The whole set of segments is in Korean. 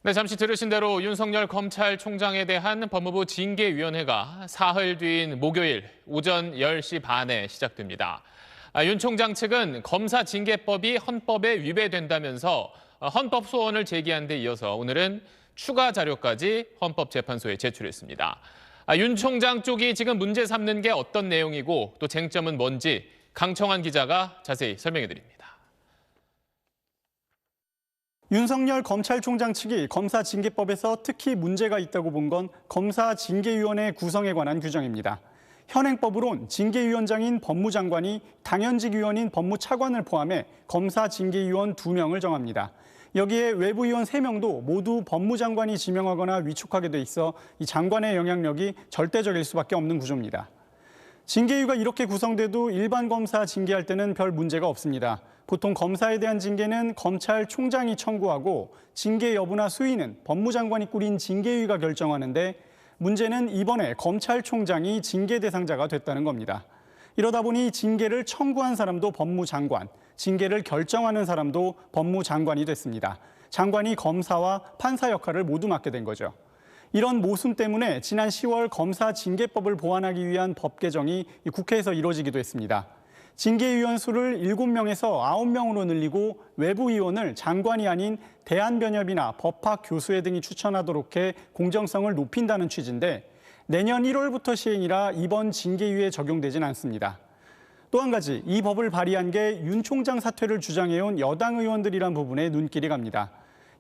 네, 잠시 들으신 대로 윤석열 검찰총장에 대한 법무부 징계위원회가 사흘 뒤인 목요일 오전 10시 반에 시작됩니다. 윤 총장 측은 검사징계법이 헌법에 위배된다면서 헌법 소원을 제기한 데 이어서 오늘은 추가 자료까지 헌법재판소에 제출했습니다. 윤 총장 쪽이 지금 문제 삼는 게 어떤 내용이고 또 쟁점은 뭔지 강청환 기자가 자세히 설명해 드립니다. 윤석열 검찰총장 측이 검사징계법에서 특히 문제가 있다고 본 건 검사징계위원회 구성에 관한 규정입니다. 현행법으론 징계위원장인 법무장관이 당연직 위원인 법무차관을 포함해 검사징계위원 2명을 정합니다. 여기에 외부위원 3명도 모두 법무장관이 지명하거나 위촉하게 돼 있어 이 장관의 영향력이 절대적일 수밖에 없는 구조입니다. 징계위가 이렇게 구성돼도 일반 검사 징계할 때는 별 문제가 없습니다. 보통 검사에 대한 징계는 검찰총장이 청구하고 징계 여부나 수위는 법무장관이 꾸린 징계위가 결정하는데 문제는 이번에 검찰총장이 징계 대상자가 됐다는 겁니다. 이러다 보니 징계를 청구한 사람도 법무장관, 징계를 결정하는 사람도 법무장관이 됐습니다. 장관이 검사와 판사 역할을 모두 맡게 된 거죠. 이런 모순 때문에 지난 10월 검사징계법을 보완하기 위한 법 개정이 국회에서 이루어지기도 했습니다. 징계위원 수를 7명에서 9명으로 늘리고 외부위원을 장관이 아닌 대한변협이나 법학 교수회 등이 추천하도록 해 공정성을 높인다는 취지인데 내년 1월부터 시행이라 이번 징계위에 적용되진 않습니다. 또 한 가지, 이 법을 발의한 게 윤 총장 사퇴를 주장해온 여당 의원들이란 부분에 눈길이 갑니다.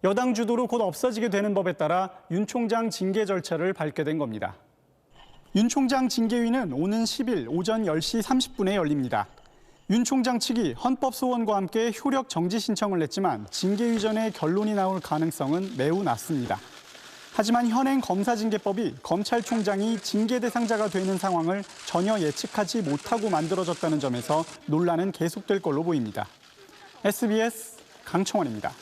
여당 주도로 곧 없어지게 되는 법에 따라 윤 총장 징계 절차를 밟게 된 겁니다. 윤 총장 징계위는 오는 10일 오전 10시 30분에 열립니다. 윤 총장 측이 헌법 소원과 함께 효력 정지 신청을 냈지만 징계위 전에 결론이 나올 가능성은 매우 낮습니다. 하지만 현행 검사징계법이 검찰총장이 징계 대상자가 되는 상황을 전혀 예측하지 못하고 만들어졌다는 점에서 논란은 계속될 걸로 보입니다. SBS 강청원입니다.